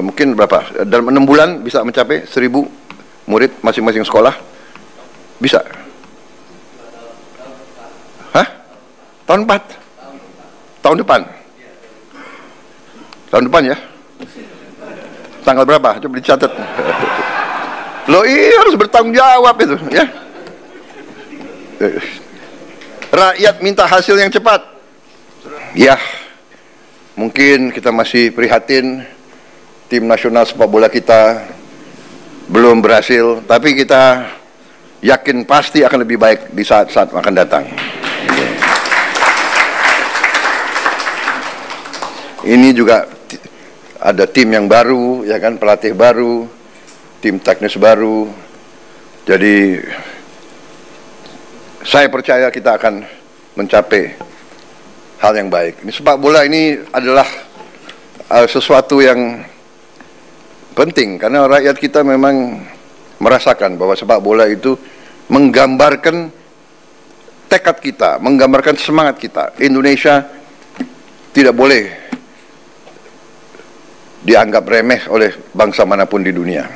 mungkin berapa? Dalam 6 bulan bisa mencapai 1.000 murid masing-masing sekolah? Bisa? Hah? Tahun 4? Tahun depan? Tahun depan ya? Tanggal berapa? Coba dicatat. Loh, ini harus bertanggung jawab itu, ya. Rakyat minta hasil yang cepat. Ya, mungkin kita masih prihatin tim nasional sepak bola kita belum berhasil, tapi kita yakin pasti akan lebih baik di saat-saat akan datang. Ini juga ada tim yang baru, ya kan, pelatih baru, tim teknis baru. Jadi saya percaya kita akan mencapai hal yang baik. Ini sepak bola ini adalah sesuatu yang penting karena rakyat kita memang merasakan bahwa sepak bola itu menggambarkan tekad kita, menggambarkan semangat kita. Indonesia tidak boleh dianggap remeh oleh bangsa manapun di dunia,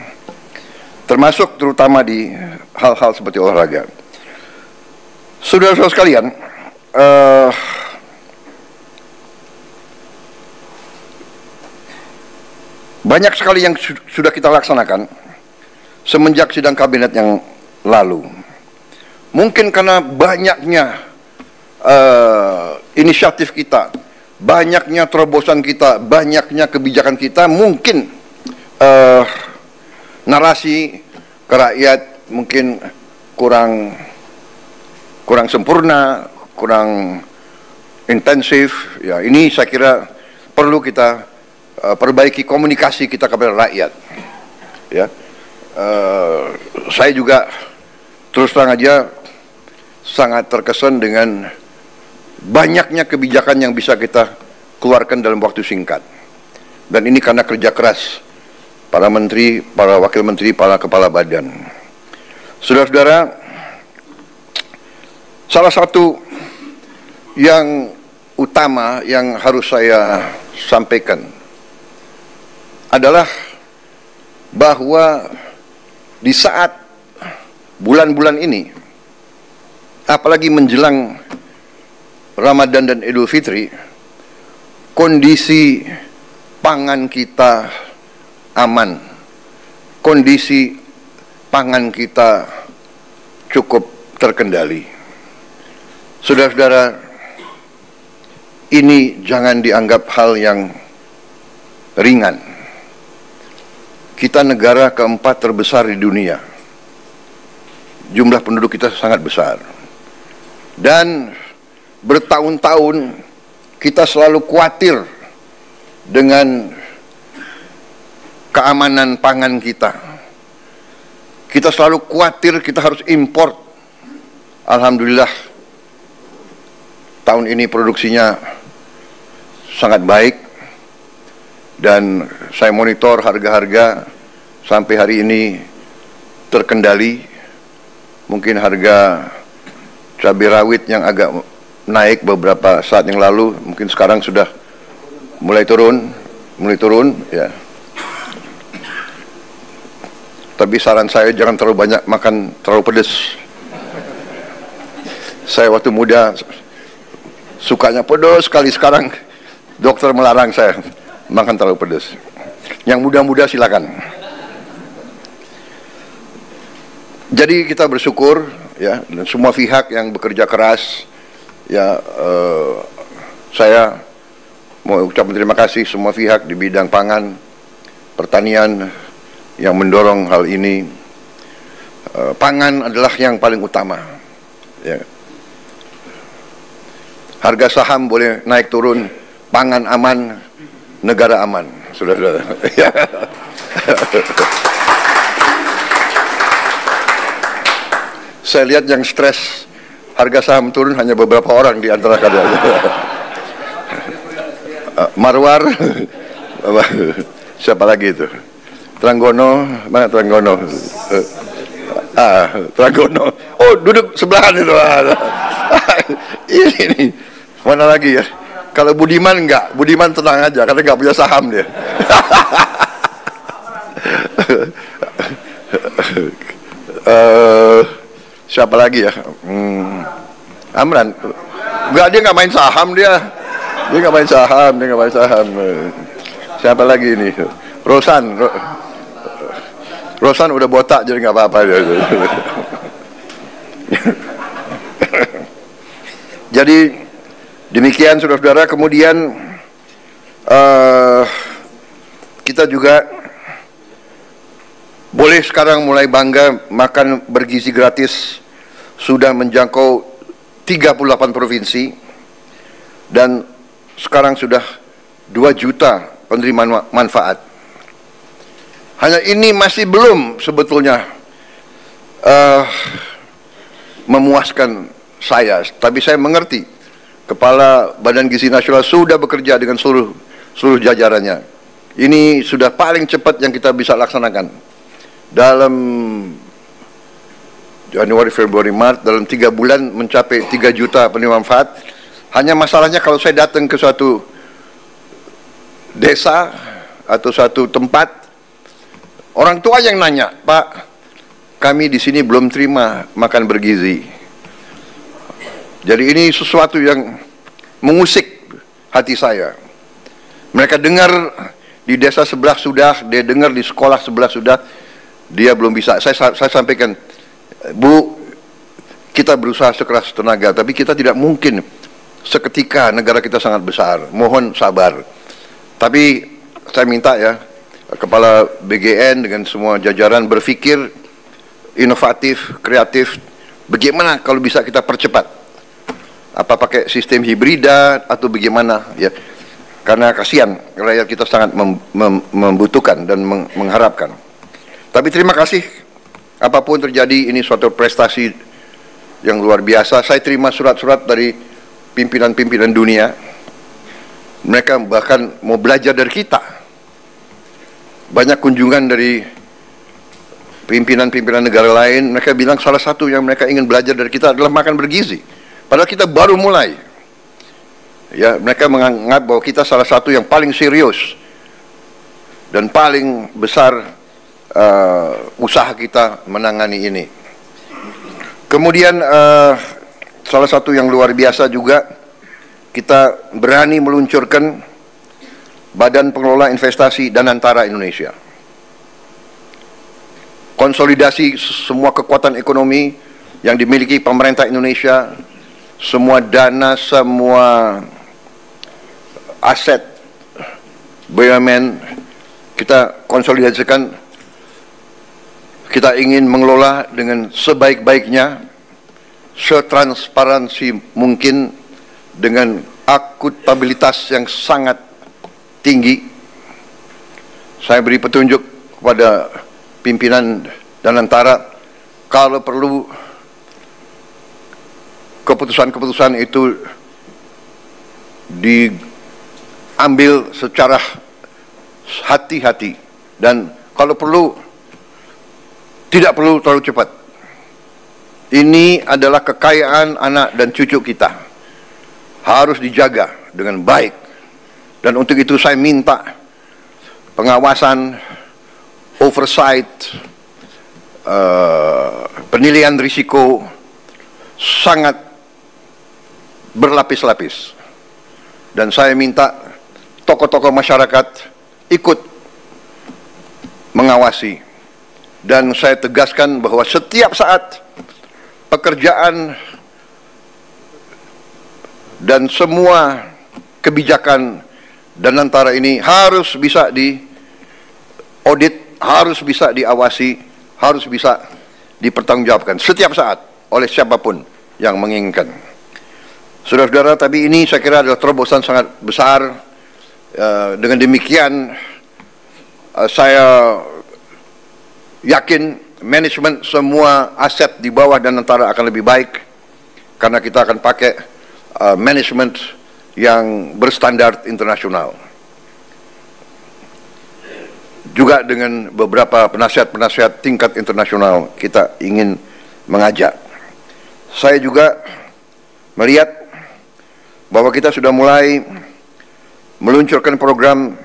termasuk terutama di hal-hal seperti olahraga. Saudara-saudara sekalian, banyak sekali yang sudah kita laksanakan semenjak sidang kabinet yang lalu. Mungkin karena banyaknya inisiatif kita, banyaknya terobosan kita, banyaknya kebijakan kita, mungkin narasi ke rakyat mungkin kurang sempurna, kurang intensif. Ya, ini saya kira perlu kita perbaiki komunikasi kita kepada rakyat. Ya, saya juga terus terang aja sangat terkesan dengan banyaknya kebijakan yang bisa kita keluarkan dalam waktu singkat. Dan ini karena kerja keras para menteri, para wakil menteri, para kepala badan. Saudara-saudara, salah satu yang utama yang harus saya sampaikan adalah bahwa di saat bulan-bulan ini, apalagi menjelang Ramadan dan Idul Fitri, kondisi pangan kita aman, kondisi pangan kita cukup terkendali. Saudara-saudara, ini jangan dianggap hal yang ringan. Kita negara keempat terbesar di dunia. Jumlah penduduk kita sangat besar. Dan bertahun-tahun kita selalu khawatir dengan keamanan pangan kita. Kita selalu khawatir kita harus import. Alhamdulillah tahun ini produksinya sangat baik dan saya monitor harga-harga sampai hari ini terkendali. Mungkin harga cabai rawit yang agak naik beberapa saat yang lalu, mungkin sekarang sudah mulai turun ya. Tapi saran saya jangan terlalu banyak makan terlalu pedas. Saya waktu muda sukanya pedas sekali, sekarang dokter melarang saya makan terlalu pedas. Yang muda-muda silakan. Jadi kita bersyukur ya, dan semua pihak yang bekerja keras ya, saya mau ucapkan terima kasih semua pihak di bidang pangan, pertanian yang mendorong hal ini. Pangan adalah yang paling utama ya. Harga saham boleh naik turun, pangan aman, negara aman, saudara-saudara. Saya lihat yang stres harga saham turun hanya beberapa orang di antara kalian. Marwar, siapa lagi itu? Tranggono, mana Tranggono? Tranggono. Oh, duduk sebelahan itu. Ini mana lagi ya? Kalau Budiman enggak, Budiman tenang aja karena nggak punya saham dia. Siapa lagi ya? Amran. Enggak, dia nggak main saham dia. Dia nggak main saham. Siapa lagi ini? Rosan. Rosan udah botak jadi nggak apa-apa dia. Jadi demikian saudara-saudara. Kemudian kita juga boleh sekarang mulai bangga makan bergizi gratis sudah menjangkau 38 provinsi dan sekarang sudah 2 juta penerima manfaat. Hanya ini masih belum sebetulnya memuaskan saya, tapi saya mengerti Kepala Badan Gizi Nasional sudah bekerja dengan seluruh jajarannya. Ini sudah paling cepat yang kita bisa laksanakan. Dalam Januari, Februari, Maret, dalam 3 bulan mencapai 3 juta penerima manfaat. Hanya masalahnya kalau saya datang ke suatu desa atau suatu tempat, orang tua yang nanya, Pak, kami di sini belum terima makan bergizi. Jadi ini sesuatu yang mengusik hati saya. Mereka dengar di desa sebelah sudah, dia dengar di sekolah sebelah sudah, dia belum bisa. Saya sampaikan, Bu, kita berusaha sekeras tenaga, tapi kita tidak mungkin seketika, negara kita sangat besar. Mohon sabar. Tapi saya minta ya, Kepala BGN dengan semua jajaran berpikir inovatif, kreatif. Bagaimana kalau bisa kita percepat? Apa pakai sistem hibrida atau bagaimana ya? Karena kasihan rakyat kita sangat membutuhkan dan mengharapkan. Tapi terima kasih, apapun terjadi ini suatu prestasi yang luar biasa. Saya terima surat-surat dari pimpinan-pimpinan dunia. Mereka bahkan mau belajar dari kita. Banyak kunjungan dari pimpinan-pimpinan negara lain. Mereka bilang salah satu yang mereka ingin belajar dari kita adalah makan bergizi. Padahal kita baru mulai. Ya, mereka menganggap bahwa kita salah satu yang paling serius dan paling besar usaha kita menangani ini. Kemudian salah satu yang luar biasa juga, kita berani meluncurkan Badan Pengelola Investasi Danantara Indonesia. Konsolidasi semua kekuatan ekonomi yang dimiliki pemerintah Indonesia, semua dana, semua aset BUMN kita konsolidasikan. Kita ingin mengelola dengan sebaik-baiknya, setransparansi mungkin, dengan akuntabilitas yang sangat tinggi. Saya beri petunjuk kepada pimpinan Danantara, kalau perlu keputusan-keputusan itu diambil secara hati-hati, dan kalau perlu tidak perlu terlalu cepat. Ini adalah kekayaan anak dan cucu kita, harus dijaga dengan baik. Dan untuk itu saya minta pengawasan, oversight, penilaian risiko sangat berlapis-lapis. Dan saya minta tokoh-tokoh masyarakat ikut mengawasi. Dan saya tegaskan bahwa setiap saat pekerjaan dan semua kebijakan Danantara ini harus bisa diaudit, harus bisa diawasi, harus bisa dipertanggungjawabkan setiap saat oleh siapapun yang menginginkan. Saudara-saudara, tapi ini saya kira adalah terobosan sangat besar. Dengan demikian saya yakin manajemen semua aset di bawah Danantara akan lebih baik, karena kita akan pakai manajemen yang berstandar internasional. Juga dengan beberapa penasihat-penasihat tingkat internasional kita ingin mengajak. Saya juga melihat bahwa kita sudah mulai meluncurkan program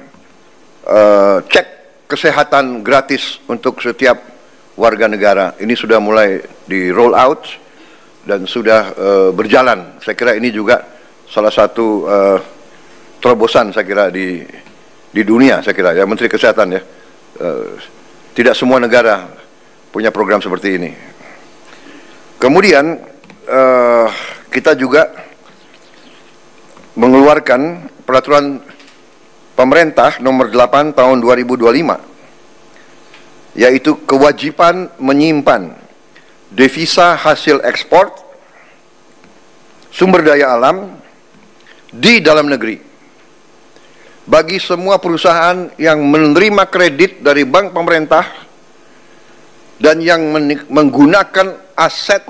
cek kesehatan gratis untuk setiap warga negara. Ini sudah mulai di roll out dan sudah berjalan. Saya kira ini juga salah satu terobosan saya kira di dunia, saya kira ya, Menteri Kesehatan ya. Tidak semua negara punya program seperti ini. Kemudian kita juga mengeluarkan peraturan pemerintah nomor 8 tahun 2025, yaitu kewajiban menyimpan devisa hasil ekspor sumber daya alam di dalam negeri bagi semua perusahaan yang menerima kredit dari bank pemerintah dan yang menggunakan aset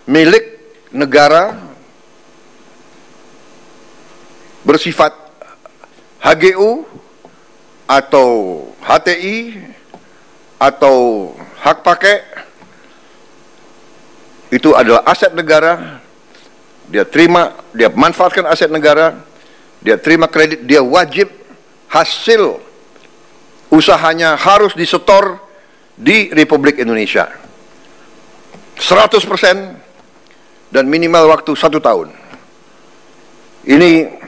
milik negara bersifat HGU atau HTI atau hak pakai. Itu adalah aset negara. Dia terima, dia manfaatkan aset negara, dia terima kredit, dia wajib hasil usahanya harus disetor di Republik Indonesia 100% dan minimal waktu 1 tahun. Ini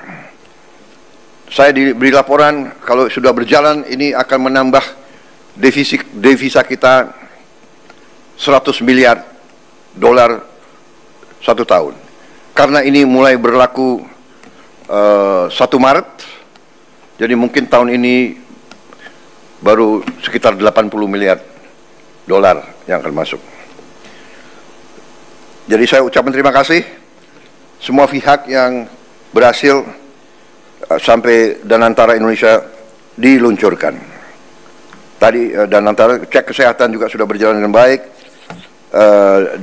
saya diberi laporan kalau sudah berjalan ini akan menambah devisa kita 100 miliar dolar 1 tahun. Karena ini mulai berlaku 1 Maret, jadi mungkin tahun ini baru sekitar 80 miliar dolar yang akan masuk. Jadi saya ucapkan terima kasih semua pihak yang berhasil sampai Danantara Indonesia diluncurkan. Tadi Danantara cek kesehatan juga sudah berjalan dengan baik,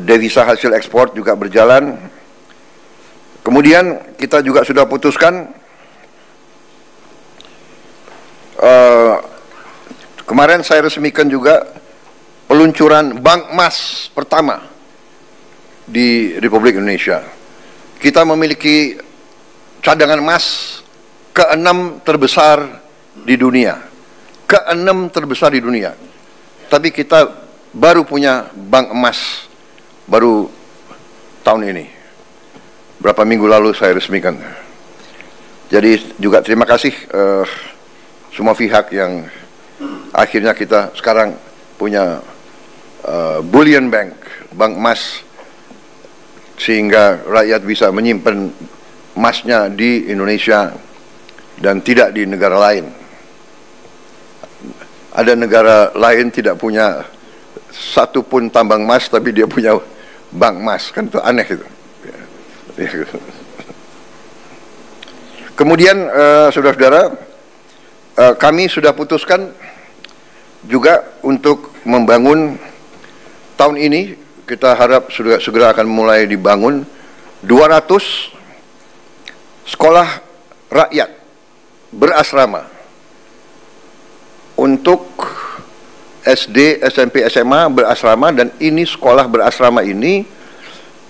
devisa hasil ekspor juga berjalan. Kemudian kita juga sudah putuskan kemarin saya resmikan juga peluncuran bank emas pertama di Republik Indonesia. Kita memiliki cadangan emas ke-6 terbesar di dunia. Ke-6 terbesar di dunia. Tapi kita baru punya bank emas baru tahun ini. Berapa minggu lalu saya resmikan. Jadi juga terima kasih semua pihak yang akhirnya kita sekarang punya bullion bank, bank emas, sehingga rakyat bisa menyimpan emasnya di Indonesia dan tidak di negara lain. Ada negara lain tidak punya satu pun tambang emas tapi dia punya bank emas, kan itu aneh itu. Kemudian saudara-saudara, kami sudah putuskan juga untuk membangun tahun ini, kita harap sudah segera akan mulai dibangun 200 sekolah rakyat berasrama untuk SD, SMP, SMA berasrama, dan ini sekolah berasrama ini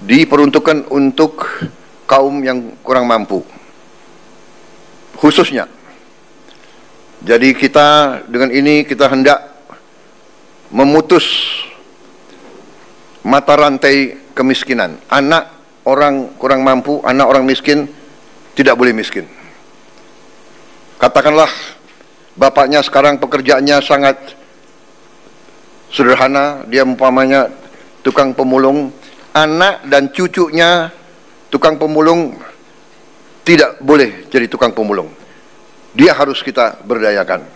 diperuntukkan untuk kaum yang kurang mampu khususnya. Jadi kita dengan ini kita hendak memutus mata rantai kemiskinan. Anak orang kurang mampu, anak orang miskin tidak boleh miskin. Katakanlah bapaknya sekarang pekerjaannya sangat sederhana, dia umpamanya tukang pemulung, anak dan cucunya tukang pemulung tidak boleh jadi tukang pemulung. Dia harus kita berdayakan.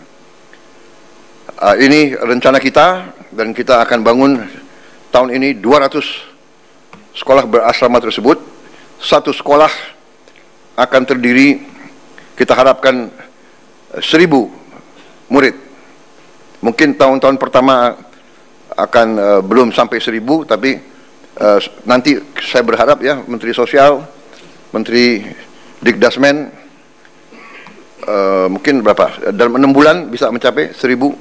Ini rencana kita, dan kita akan bangun tahun ini 200 sekolah berasrama tersebut. Satu sekolah akan terdiri, kita harapkan 1000 murid. Mungkin tahun-tahun pertama akan belum sampai 1000, tapi nanti saya berharap ya Menteri Sosial, Menteri Dikdasmen, mungkin berapa, dalam 6 bulan bisa mencapai 1000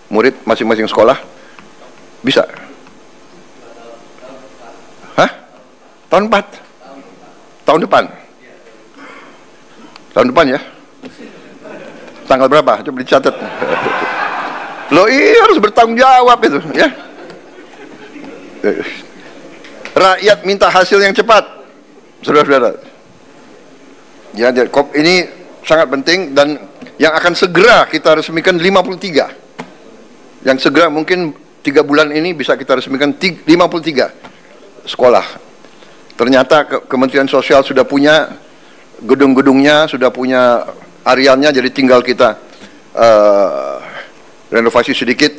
murid masing-masing sekolah. Bisa? Hah? Tahun 4? Tahun depan? Tahun depan ya? Tanggal berapa? Coba dicatat. Loh, iya harus bertanggung jawab itu, ya. Rakyat minta hasil yang cepat, saudara-saudara. Ya, ini sangat penting dan yang akan segera kita resmikan 53. Yang segera mungkin 3 bulan ini bisa kita resmikan 53 sekolah. Ternyata Kementerian Sosial sudah punya gedung-gedungnya, sudah punya arealnya, jadi tinggal kita renovasi sedikit.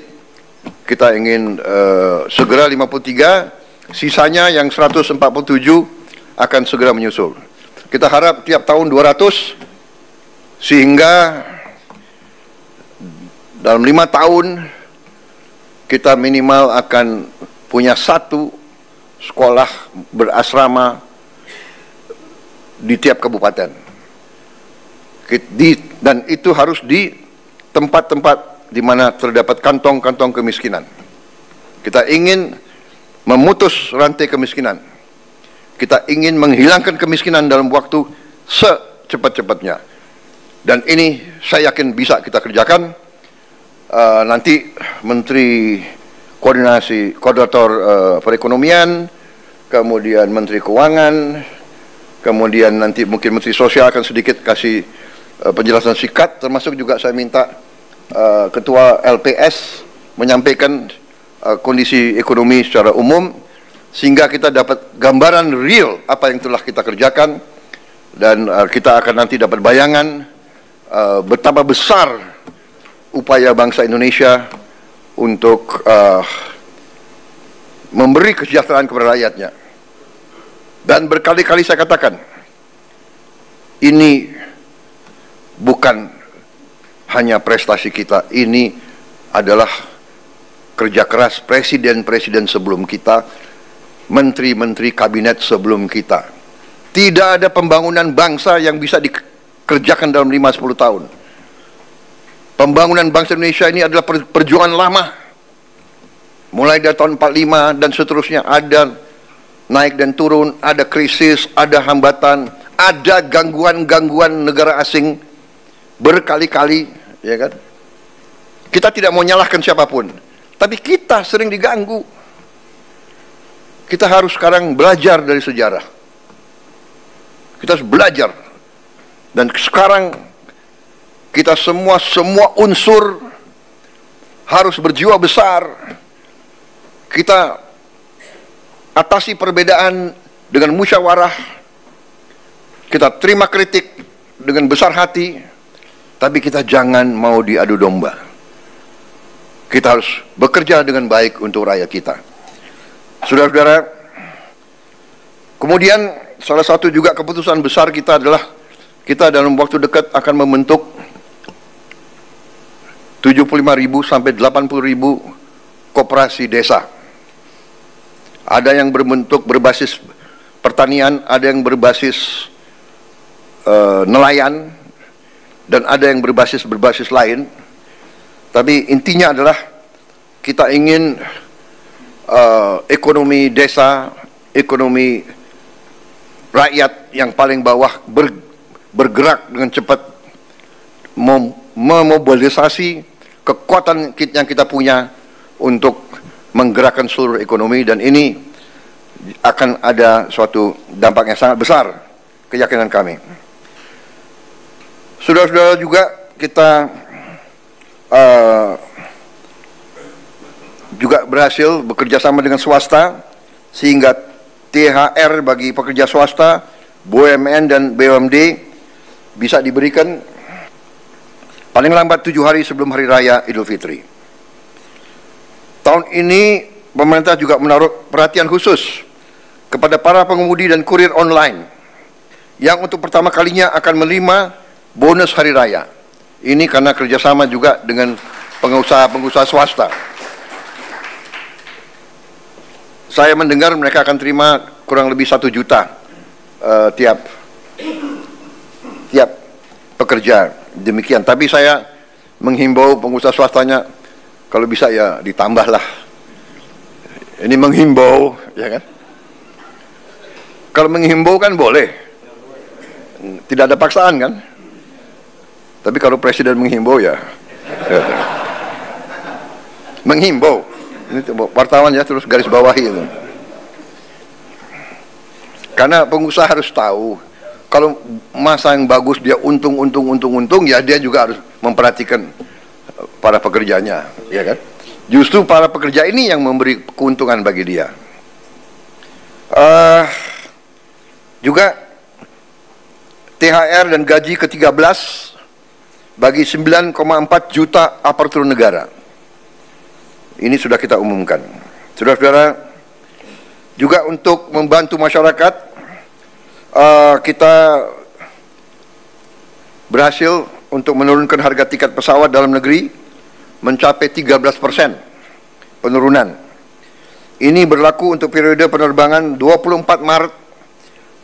Kita ingin segera 53, sisanya yang 147 akan segera menyusul. Kita harap tiap tahun 200, sehingga dalam 5 tahun kita minimal akan punya 1 sekolah berasrama di tiap kabupaten. Dan itu harus di tempat-tempat di mana terdapat kantong-kantong kemiskinan. Kita ingin memutus rantai kemiskinan. Kita ingin menghilangkan kemiskinan dalam waktu secepat-cepatnya. Dan ini saya yakin bisa kita kerjakan. Nanti Menteri Koordinator Perekonomian, kemudian Menteri Keuangan, kemudian nanti mungkin Menteri Sosial akan sedikit kasih penjelasan singkat, termasuk juga saya minta Ketua LPS menyampaikan kondisi ekonomi secara umum, sehingga kita dapat gambaran real apa yang telah kita kerjakan, dan kita akan nanti dapat bayangan betapa besar upaya bangsa Indonesia untuk memberi kesejahteraan kepada rakyatnya. Dan berkali-kali saya katakan, ini bukan hanya prestasi kita, ini adalah kerja keras presiden-presiden sebelum kita, menteri-menteri kabinet sebelum kita. Tidak ada pembangunan bangsa yang bisa dikerjakan dalam 5-10 tahun. Pembangunan bangsa Indonesia ini adalah perjuangan lama. Mulai dari tahun 45 dan seterusnya, ada naik dan turun, ada krisis, ada hambatan, ada gangguan-gangguan negara asing berkali-kali, ya kan? Kita tidak mau nyalahkan siapapun, tapi kita sering diganggu. Kita harus sekarang belajar dari sejarah. Kita harus belajar. Dan sekarang kita semua unsur harus berjiwa besar. Kita atasi perbedaan dengan musyawarah. Kita terima kritik dengan besar hati, tapi kita jangan mau diadu domba. Kita harus bekerja dengan baik untuk rakyat kita. Saudara-saudara, kemudian salah satu juga keputusan besar kita adalah kita dalam waktu dekat akan membentuk 75.000 sampai 80.000 koperasi desa. Ada yang berbasis pertanian, ada yang berbasis nelayan, dan ada yang berbasis lain. Tapi intinya adalah kita ingin ekonomi desa, ekonomi rakyat yang paling bawah bergerak dengan cepat, memobilisasi kekuatan yang kita punya untuk menggerakkan seluruh ekonomi, dan ini akan ada suatu dampak yang sangat besar, keyakinan kami. Saudara-saudara, juga kita juga berhasil bekerja sama dengan swasta, sehingga THR bagi pekerja swasta, BUMN dan BUMD bisa diberikan paling lambat 7 hari sebelum Hari Raya Idul Fitri. Tahun ini pemerintah juga menaruh perhatian khusus kepada para pengemudi dan kurir online yang untuk pertama kalinya akan menerima bonus Hari Raya. Ini karena kerjasama juga dengan pengusaha-pengusaha swasta. Saya mendengar mereka akan terima kurang lebih 1 juta tiap pekerja, demikian. Tapi saya menghimbau pengusaha swastanya, kalau bisa ya ditambahlah. Ini menghimbau, ya kan? Kalau menghimbau kan boleh, tidak ada paksaan kan? Tapi kalau presiden menghimbau ya. Menghimbau. Ini wartawan ya terus garis bawahi itu. Karena pengusaha harus tahu kalau masa yang bagus dia untung, ya dia juga harus memperhatikan para pekerjanya, ya kan? Justru para pekerja ini yang memberi keuntungan bagi dia. Juga THR dan gaji ke-13 bagi 9,4 juta aparatur negara. Ini sudah kita umumkan. Saudara-saudara, juga untuk membantu masyarakat, kita berhasil untuk menurunkan harga tiket pesawat dalam negeri mencapai 13% penurunan. Ini berlaku untuk periode penerbangan 24 Maret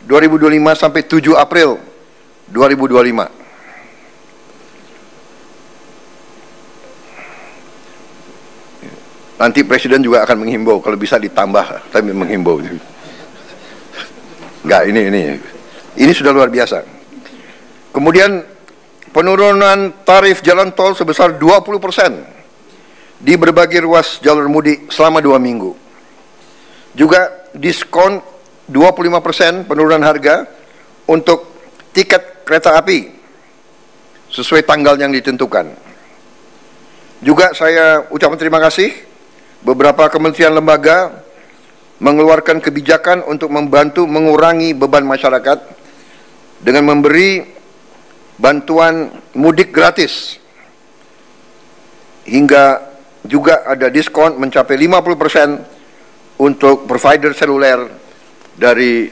2025 sampai 7 April 2025. Nanti Presiden juga akan menghimbau, kalau bisa ditambah, tapi menghimbau. Enggak, ini sudah luar biasa. Kemudian penurunan tarif jalan tol sebesar 20% di berbagai ruas jalur mudik selama 2 minggu. Juga diskon 25% penurunan harga untuk tiket kereta api sesuai tanggal yang ditentukan. Juga saya ucapkan terima kasih beberapa kementerian lembaga mengeluarkan kebijakan untuk membantu mengurangi beban masyarakat dengan memberi bantuan mudik gratis, hingga juga ada diskon mencapai 50% untuk provider seluler dari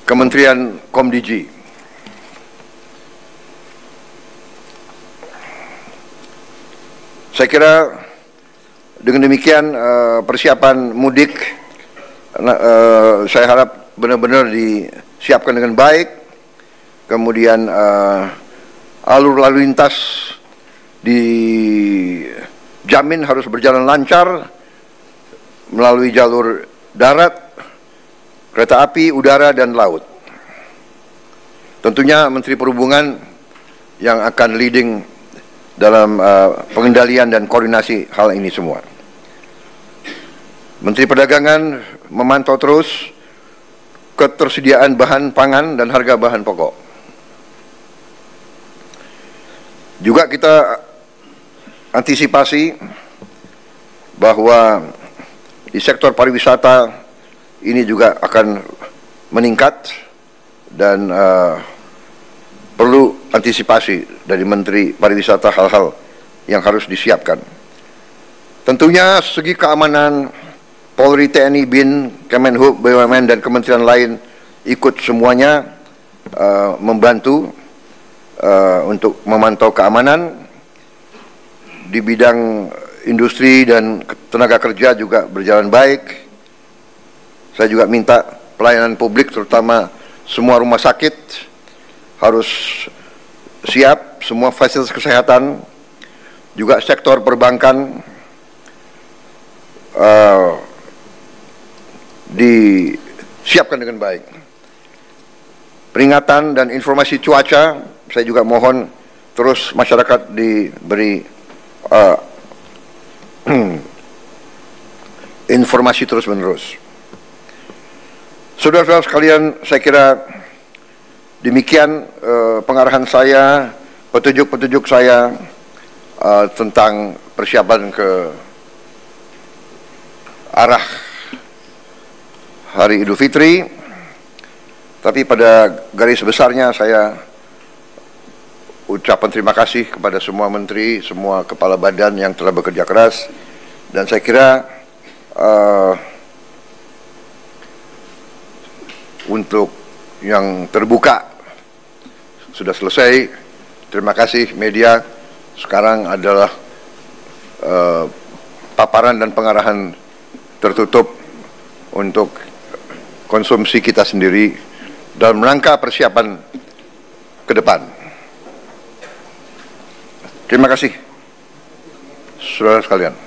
Kementerian Komdigi. Saya kira dengan demikian persiapan mudik saya harap benar-benar disiapkan dengan baik. Kemudian alur lalu lintas dijamin harus berjalan lancar melalui jalur darat, kereta api, udara, dan laut. Tentunya Menteri Perhubungan yang akan leading dalam pengendalian dan koordinasi hal ini semua. Menteri Perdagangan memantau terus ketersediaan bahan pangan dan harga bahan pokok. Juga kita antisipasi bahwa di sektor pariwisata ini juga akan meningkat dan perlu antisipasi dari Menteri Pariwisata hal-hal yang harus disiapkan. Tentunya segi keamanan, Polri, TNI, BIN, Kemenhub, BUMN, dan kementerian lain ikut semuanya membantu untuk memantau keamanan. Di bidang industri dan tenaga kerja juga berjalan baik. Saya juga minta pelayanan publik, terutama semua rumah sakit harus siap, semua fasilitas kesehatan, juga sektor perbankan disiapkan dengan baik. Peringatan dan informasi cuaca, saya juga mohon terus masyarakat diberi informasi terus-menerus. Saudara-saudara sekalian, saya kira demikian pengarahan saya, petunjuk-petunjuk saya tentang persiapan ke arah Hari Idul Fitri. Tapi pada garis besarnya saya ucapan terima kasih kepada semua menteri, semua kepala badan yang telah bekerja keras, dan saya kira untuk yang terbuka sudah selesai. Terima kasih media. Sekarang adalah paparan dan pengarahan tertutup untuk konsumsi kita sendiri dalam rangka persiapan ke depan. Terima kasih, saudara sekalian.